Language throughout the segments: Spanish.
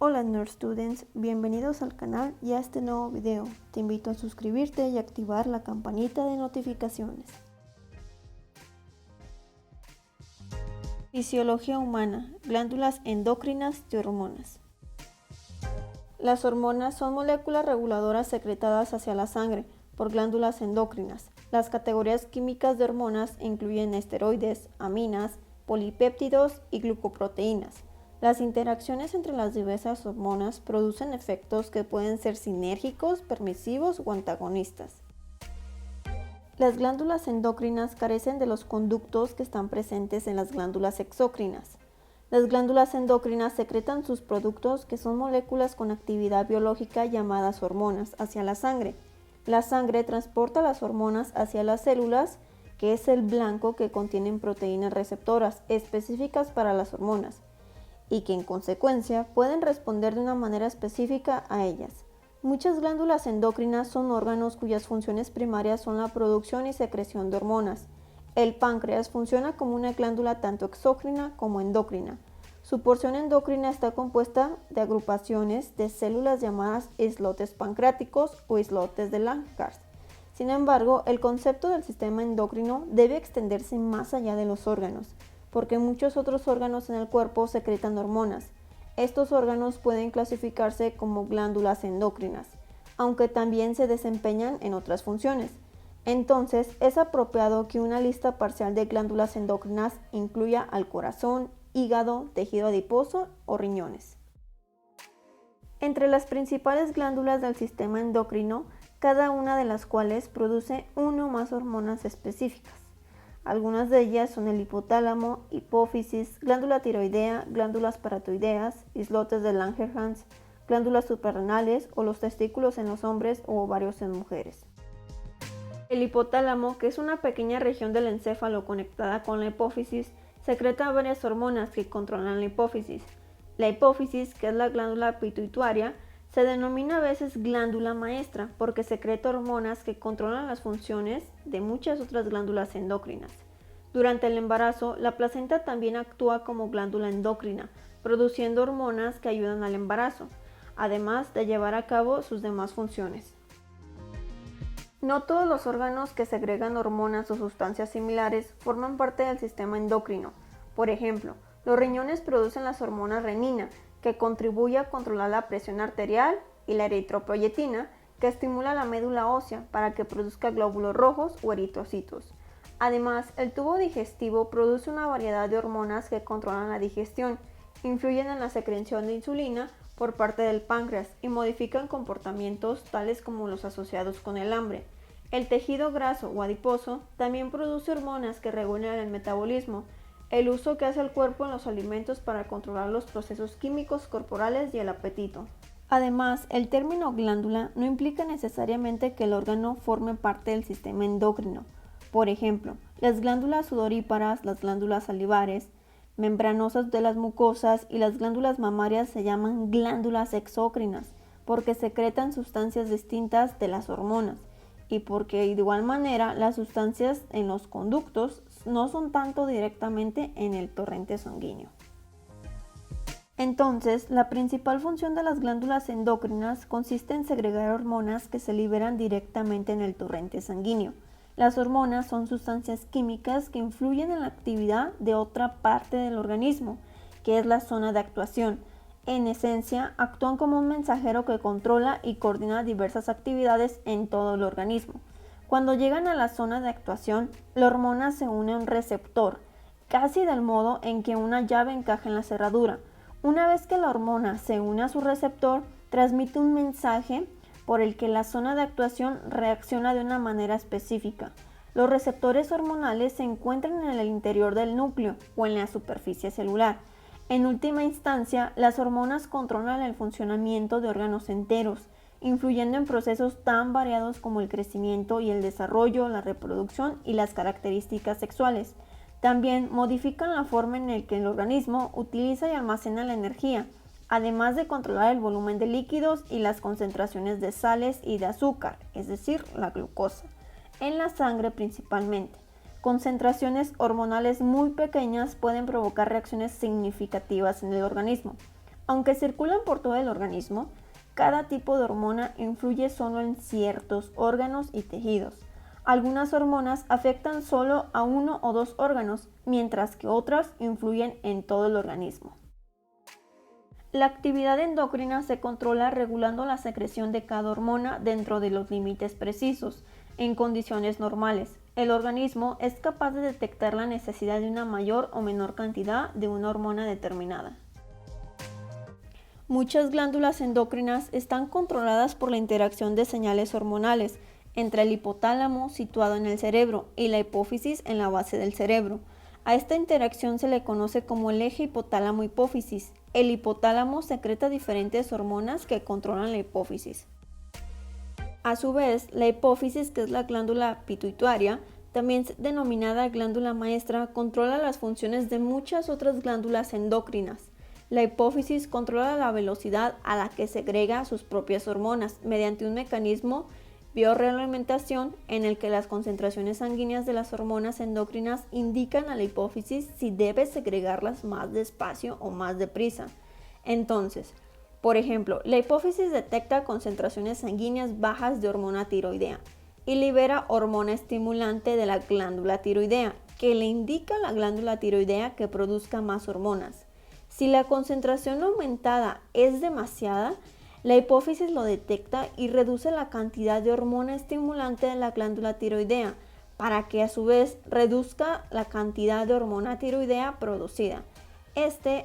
Hola Nerd Students, bienvenidos al canal y a este nuevo video. Te invito a suscribirte y activar la campanita de notificaciones. Fisiología humana, glándulas endocrinas y hormonas. Las hormonas son moléculas reguladoras secretadas hacia la sangre por glándulas endocrinas. Las categorías químicas de hormonas incluyen esteroides, aminas, polipéptidos y glucoproteínas. Las interacciones entre las diversas hormonas producen efectos que pueden ser sinérgicos, permisivos o antagonistas. Las glándulas endocrinas carecen de los conductos que están presentes en las glándulas exócrinas. Las glándulas endocrinas secretan sus productos, que son moléculas con actividad biológica llamadas hormonas, hacia la sangre. La sangre transporta las hormonas hacia las células, que es el blanco que contienen proteínas receptoras específicas para las hormonas, y que en consecuencia pueden responder de una manera específica a ellas. Muchas glándulas endocrinas son órganos cuyas funciones primarias son la producción y secreción de hormonas. El páncreas funciona como una glándula tanto exócrina como endocrina. Su porción endocrina está compuesta de agrupaciones de células llamadas islotes pancreáticos o islotes de Langerhans. Sin embargo, el concepto del sistema endocrino debe extenderse más allá de los órganos, porque muchos otros órganos en el cuerpo secretan hormonas. Estos órganos pueden clasificarse como glándulas endocrinas, aunque también se desempeñan en otras funciones. Entonces, es apropiado que una lista parcial de glándulas endocrinas incluya al corazón, hígado, tejido adiposo o riñones. Entre las principales glándulas del sistema endocrino, cada una de las cuales produce una o más hormonas específicas. Algunas de ellas son el hipotálamo, hipófisis, glándula tiroidea, glándulas paratiroideas, islotes de Langerhans, glándulas suprarrenales o los testículos en los hombres o ovarios en mujeres. El hipotálamo, que es una pequeña región del encéfalo conectada con la hipófisis, secreta varias hormonas que controlan la hipófisis. La hipófisis, que es la glándula pituitaria, se denomina a veces glándula maestra porque secreta hormonas que controlan las funciones de muchas otras glándulas endocrinas. Durante el embarazo, la placenta también actúa como glándula endocrina, produciendo hormonas que ayudan al embarazo, además de llevar a cabo sus demás funciones. No todos los órganos que segregan hormonas o sustancias similares forman parte del sistema endocrino. Por ejemplo, los riñones producen las hormonas renina, que contribuye a controlar la presión arterial, y la eritropoyetina, que estimula la médula ósea para que produzca glóbulos rojos o eritrocitos. Además, el tubo digestivo produce una variedad de hormonas que controlan la digestión, influyen en la secreción de insulina por parte del páncreas y modifican comportamientos tales como los asociados con el hambre. El tejido graso o adiposo también produce hormonas que regulan el metabolismo, el uso que hace el cuerpo en los alimentos para controlar los procesos químicos corporales y el apetito. Además, el término glándula no implica necesariamente que el órgano forme parte del sistema endocrino. Por ejemplo, las glándulas sudoríparas, las glándulas salivares, membranosas de las mucosas y las glándulas mamarias se llaman glándulas exócrinas porque secretan sustancias distintas de las hormonas y porque de igual manera las sustancias en los conductos no son tanto directamente en el torrente sanguíneo. Entonces, la principal función de las glándulas endocrinas consiste en segregar hormonas que se liberan directamente en el torrente sanguíneo. Las hormonas son sustancias químicas que influyen en la actividad de otra parte del organismo, que es la zona de actuación. En esencia, actúan como un mensajero que controla y coordina diversas actividades en todo el organismo. Cuando llegan a la zona de actuación, la hormona se une a un receptor, casi del modo en que una llave encaja en la cerradura. Una vez que la hormona se une a su receptor, transmite un mensaje por el que la zona de actuación reacciona de una manera específica. Los receptores hormonales se encuentran en el interior del núcleo o en la superficie celular. En última instancia, las hormonas controlan el funcionamiento de órganos enteros, influyendo en procesos tan variados como el crecimiento y el desarrollo, la reproducción y las características sexuales. También modifican la forma en la que el organismo utiliza y almacena la energía, además de controlar el volumen de líquidos y las concentraciones de sales y de azúcar, es decir, la glucosa, en la sangre principalmente. Concentraciones hormonales muy pequeñas pueden provocar reacciones significativas en el organismo. Aunque circulan por todo el organismo, cada tipo de hormona influye solo en ciertos órganos y tejidos. Algunas hormonas afectan solo a uno o dos órganos, mientras que otras influyen en todo el organismo. La actividad endocrina se controla regulando la secreción de cada hormona dentro de los límites precisos. En condiciones normales, el organismo es capaz de detectar la necesidad de una mayor o menor cantidad de una hormona determinada. Muchas glándulas endocrinas están controladas por la interacción de señales hormonales entre el hipotálamo, situado en el cerebro, y la hipófisis en la base del cerebro. A esta interacción se le conoce como el eje hipotálamo-hipófisis. El hipotálamo secreta diferentes hormonas que controlan la hipófisis. A su vez, la hipófisis, que es la glándula pituitaria, también denominada glándula maestra, controla las funciones de muchas otras glándulas endocrinas. La hipófisis controla la velocidad a la que segrega sus propias hormonas mediante un mecanismo biorealimentación en el que las concentraciones sanguíneas de las hormonas endocrinas indican a la hipófisis si debe segregarlas más despacio o más deprisa. Entonces, por ejemplo, la hipófisis detecta concentraciones sanguíneas bajas de hormona tiroidea y libera hormona estimulante de la glándula tiroidea, que le indica a la glándula tiroidea que produzca más hormonas. Si la concentración aumentada es demasiada, la hipófisis lo detecta y reduce la cantidad de hormona estimulante de la glándula tiroidea para que a su vez reduzca la cantidad de hormona tiroidea producida.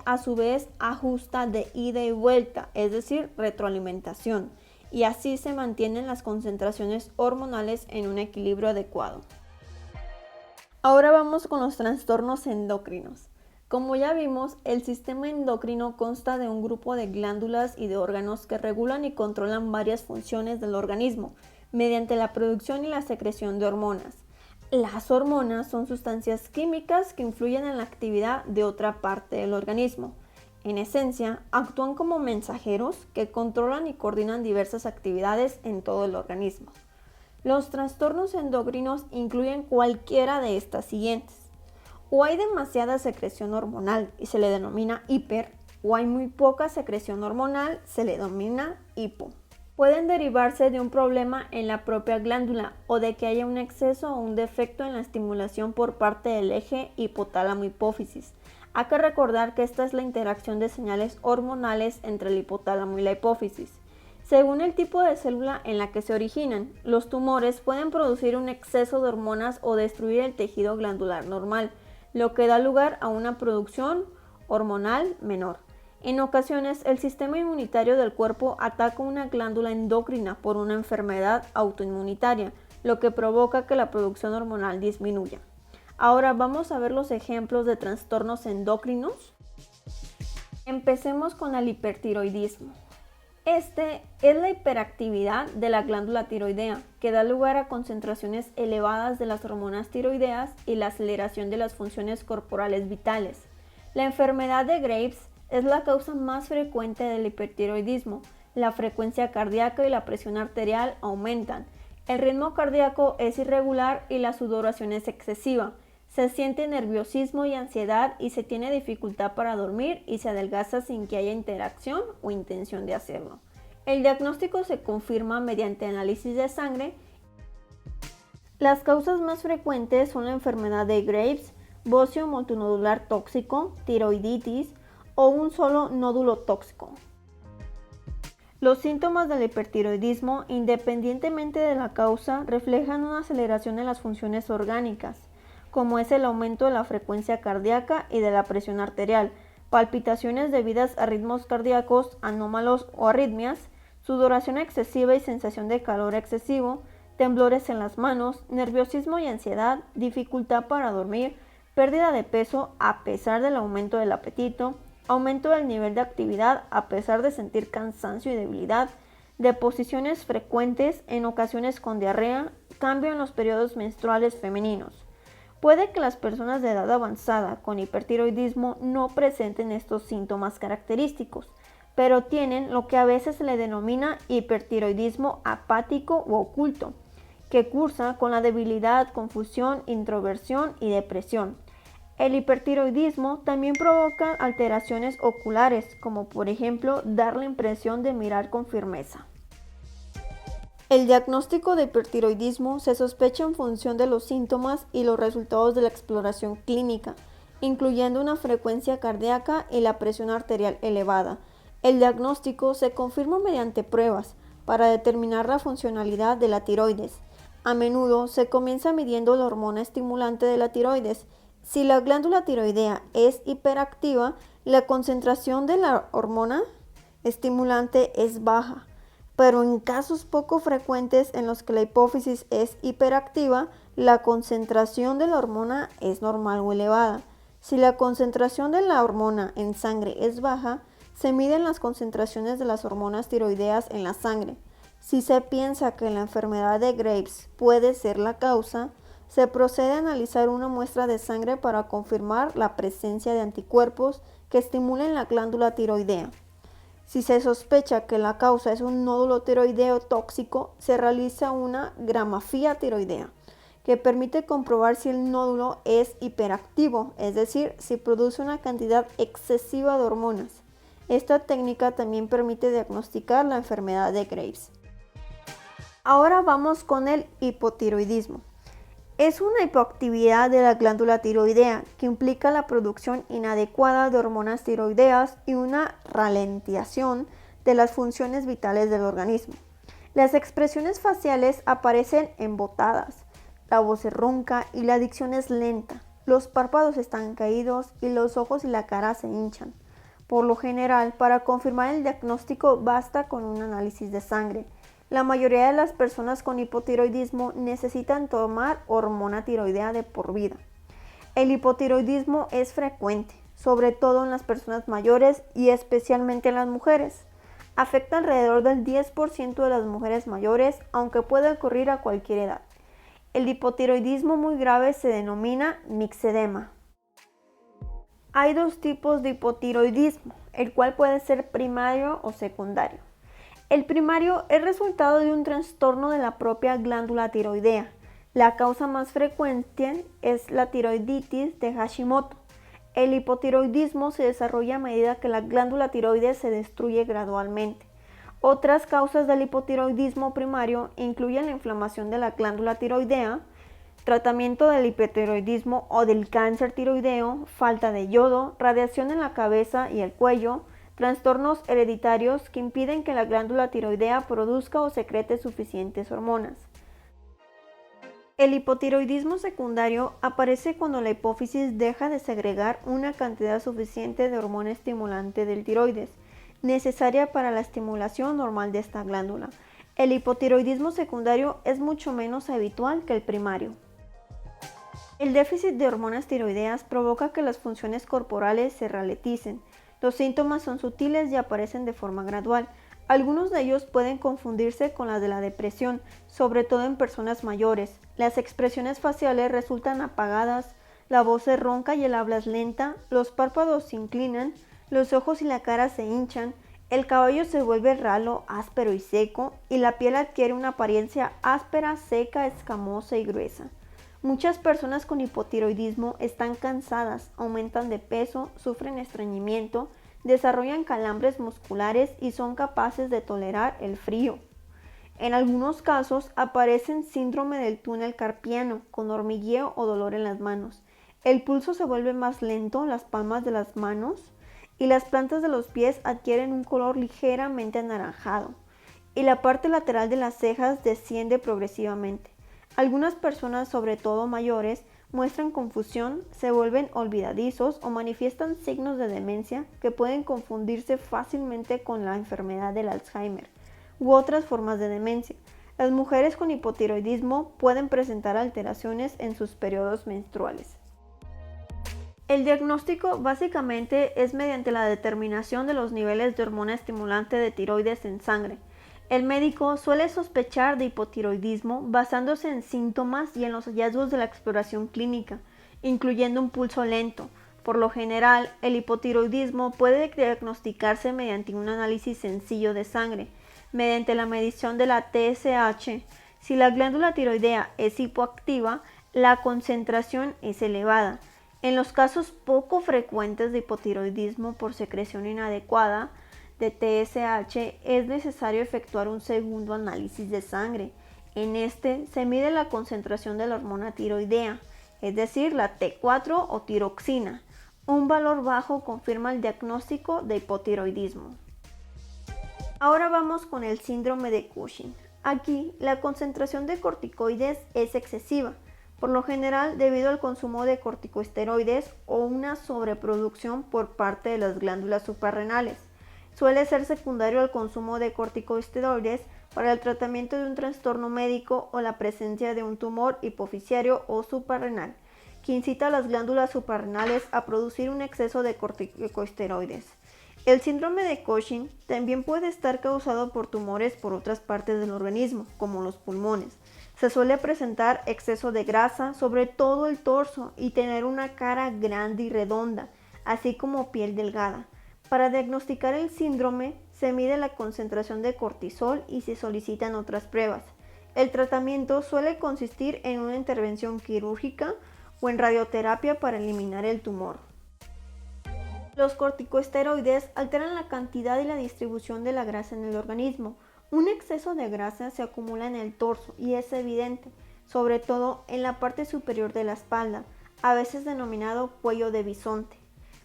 A su vez ajusta de ida y vuelta, es decir, retroalimentación, y así se mantienen las concentraciones hormonales en un equilibrio adecuado. Ahora vamos con los trastornos endocrinos. Como ya vimos, el sistema endocrino consta de un grupo de glándulas y de órganos que regulan y controlan varias funciones del organismo mediante la producción y la secreción de hormonas. Las hormonas son sustancias químicas que influyen en la actividad de otra parte del organismo. En esencia, actúan como mensajeros que controlan y coordinan diversas actividades en todo el organismo. Los trastornos endocrinos incluyen cualquiera de estas siguientes. O hay demasiada secreción hormonal y se le denomina hiper, o hay muy poca secreción hormonal, se le denomina hipo. Pueden derivarse de un problema en la propia glándula o de que haya un exceso o un defecto en la estimulación por parte del eje hipotálamo-hipófisis. Hay que recordar que esta es la interacción de señales hormonales entre el hipotálamo y la hipófisis. Según el tipo de célula en la que se originan, los tumores pueden producir un exceso de hormonas o destruir el tejido glandular normal, lo que da lugar a una producción hormonal menor. En ocasiones, el sistema inmunitario del cuerpo ataca una glándula endocrina por una enfermedad autoinmunitaria, lo que provoca que la producción hormonal disminuya. Ahora vamos a ver los ejemplos de trastornos endocrinos. Empecemos con el hipertiroidismo. Este es la hiperactividad de la glándula tiroidea, que da lugar a concentraciones elevadas de las hormonas tiroideas y la aceleración de las funciones corporales vitales. La enfermedad de Graves es la causa más frecuente del hipertiroidismo. La frecuencia cardíaca y la presión arterial aumentan. El ritmo cardíaco es irregular y la sudoración es excesiva. Se siente nerviosismo y ansiedad y se tiene dificultad para dormir y se adelgaza sin que haya interacción o intención de hacerlo. El diagnóstico se confirma mediante análisis de sangre. Las causas más frecuentes son la enfermedad de Graves, bocio multinodular tóxico, tiroiditis o un solo nódulo tóxico. Los síntomas del hipertiroidismo, independientemente de la causa, reflejan una aceleración en las funciones orgánicas, como es el aumento de la frecuencia cardíaca y de la presión arterial, palpitaciones debidas a ritmos cardíacos anómalos o arritmias, sudoración excesiva y sensación de calor excesivo, temblores en las manos, nerviosismo y ansiedad, dificultad para dormir, pérdida de peso a pesar del aumento del apetito, aumento del nivel de actividad a pesar de sentir cansancio y debilidad, deposiciones frecuentes, en ocasiones con diarrea, cambio en los periodos menstruales femeninos. Puede que las personas de edad avanzada con hipertiroidismo no presenten estos síntomas característicos, pero tienen lo que a veces se le denomina hipertiroidismo apático u oculto, que cursa con la debilidad, confusión, introversión y depresión. El hipertiroidismo también provoca alteraciones oculares, como por ejemplo dar la impresión de mirar con firmeza. El diagnóstico de hipertiroidismo se sospecha en función de los síntomas y los resultados de la exploración clínica, incluyendo una frecuencia cardíaca y la presión arterial elevada. El diagnóstico se confirma mediante pruebas para determinar la funcionalidad de la tiroides. A menudo se comienza midiendo la hormona estimulante de la tiroides. Si la glándula tiroidea es hiperactiva, la concentración de la hormona estimulante es baja, pero en casos poco frecuentes en los que la hipófisis es hiperactiva, la concentración de la hormona es normal o elevada. Si la concentración de la hormona en sangre es baja, se miden las concentraciones de las hormonas tiroideas en la sangre. Si se piensa que la enfermedad de Graves puede ser la causa, se procede a analizar una muestra de sangre para confirmar la presencia de anticuerpos que estimulen la glándula tiroidea. Si se sospecha que la causa es un nódulo tiroideo tóxico, se realiza una grafía tiroidea, que permite comprobar si el nódulo es hiperactivo, es decir, si produce una cantidad excesiva de hormonas. Esta técnica también permite diagnosticar la enfermedad de Graves. Ahora vamos con el hipotiroidismo. Es una hipoactividad de la glándula tiroidea que implica la producción inadecuada de hormonas tiroideas y una ralentización de las funciones vitales del organismo. Las expresiones faciales aparecen embotadas, la voz es ronca y la dicción es lenta, los párpados están caídos y los ojos y la cara se hinchan. Por lo general, para confirmar el diagnóstico basta con un análisis de sangre. La mayoría de las personas con hipotiroidismo necesitan tomar hormona tiroidea de por vida. El hipotiroidismo es frecuente, sobre todo en las personas mayores y especialmente en las mujeres. Afecta alrededor del 10% de las mujeres mayores, aunque puede ocurrir a cualquier edad. El hipotiroidismo muy grave se denomina mixedema. Hay dos tipos de hipotiroidismo, el cual puede ser primario o secundario. El primario es resultado de un trastorno de la propia glándula tiroidea. La causa más frecuente es la tiroiditis de Hashimoto. El hipotiroidismo se desarrolla a medida que la glándula tiroides se destruye gradualmente. Otras causas del hipotiroidismo primario incluyen la inflamación de la glándula tiroidea, tratamiento del hipertiroidismo o del cáncer tiroideo, falta de yodo, radiación en la cabeza y el cuello, trastornos hereditarios que impiden que la glándula tiroidea produzca o secrete suficientes hormonas. El hipotiroidismo secundario aparece cuando la hipófisis deja de segregar una cantidad suficiente de hormona estimulante del tiroides, necesaria para la estimulación normal de esta glándula. El hipotiroidismo secundario es mucho menos habitual que el primario. El déficit de hormonas tiroideas provoca que las funciones corporales se ralenticen. Los síntomas son sutiles y aparecen de forma gradual. Algunos de ellos pueden confundirse con las de la depresión, sobre todo en personas mayores. Las expresiones faciales resultan apagadas, la voz es ronca y el habla es lenta, los párpados se inclinan, los ojos y la cara se hinchan, el cabello se vuelve ralo, áspero y seco, y la piel adquiere una apariencia áspera, seca, escamosa y gruesa. Muchas personas con hipotiroidismo están cansadas, aumentan de peso, sufren estreñimiento, desarrollan calambres musculares y son capaces de tolerar el frío. En algunos casos aparecen síndrome del túnel carpiano, con hormigueo o dolor en las manos. El pulso se vuelve más lento, las palmas de las manos y las plantas de los pies adquieren un color ligeramente anaranjado, y la parte lateral de las cejas desciende progresivamente. Algunas personas, sobre todo mayores, muestran confusión, se vuelven olvidadizos o manifiestan signos de demencia que pueden confundirse fácilmente con la enfermedad del Alzheimer u otras formas de demencia. Las mujeres con hipotiroidismo pueden presentar alteraciones en sus periodos menstruales. El diagnóstico básicamente es mediante la determinación de los niveles de hormona estimulante de tiroides en sangre. El médico suele sospechar de hipotiroidismo basándose en síntomas y en los hallazgos de la exploración clínica, incluyendo un pulso lento. Por lo general, el hipotiroidismo puede diagnosticarse mediante un análisis sencillo de sangre, mediante la medición de la TSH. Si la glándula tiroidea es hipoactiva, la concentración es elevada. En los casos poco frecuentes de hipotiroidismo por secreción inadecuada de TSH, es necesario efectuar un segundo análisis de sangre. En este se mide la concentración de la hormona tiroidea, es decir, la T4 o tiroxina. Un valor bajo confirma el diagnóstico de hipotiroidismo. Ahora vamos con el síndrome de Cushing. Aquí la concentración de corticoides es excesiva, por lo general debido al consumo de corticosteroides o una sobreproducción por parte de las glándulas suprarrenales. Suele ser secundario al consumo de corticosteroides para el tratamiento de un trastorno médico o la presencia de un tumor hipofisiario o suprarrenal, que incita a las glándulas suprarrenales a producir un exceso de corticosteroides. El síndrome de Cushing también puede estar causado por tumores por otras partes del organismo, como los pulmones. Se suele presentar exceso de grasa sobre todo el torso y tener una cara grande y redonda, así como piel delgada. Para diagnosticar el síndrome, se mide la concentración de cortisol y se solicitan otras pruebas. El tratamiento suele consistir en una intervención quirúrgica o en radioterapia para eliminar el tumor. Los corticosteroides alteran la cantidad y la distribución de la grasa en el organismo. Un exceso de grasa se acumula en el torso y es evidente, sobre todo en la parte superior de la espalda, a veces denominado cuello de bisonte.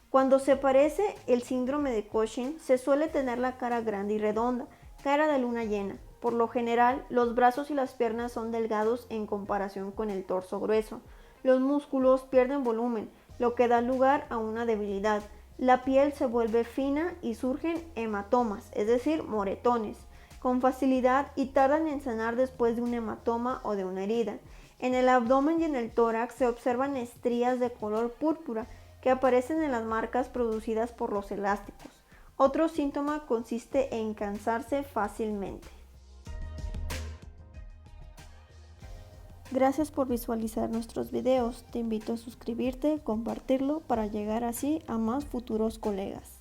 Cuando se aparece el síndrome de Cushing, se suele tener la cara grande y redonda, cara de luna llena. Por lo general, los brazos y las piernas son delgados en comparación con el torso grueso. Los músculos pierden volumen, lo que da lugar a una debilidad. La piel se vuelve fina y surgen hematomas, es decir, moretones, con facilidad y tardan en sanar después de un hematoma o de una herida. En el abdomen y en el tórax se observan estrías de color púrpura que aparecen en las marcas producidas por los elásticos. Otro síntoma consiste en cansarse fácilmente. Gracias por visualizar nuestros videos. Te invito a suscribirte, compartirlo para llegar así a más futuros colegas.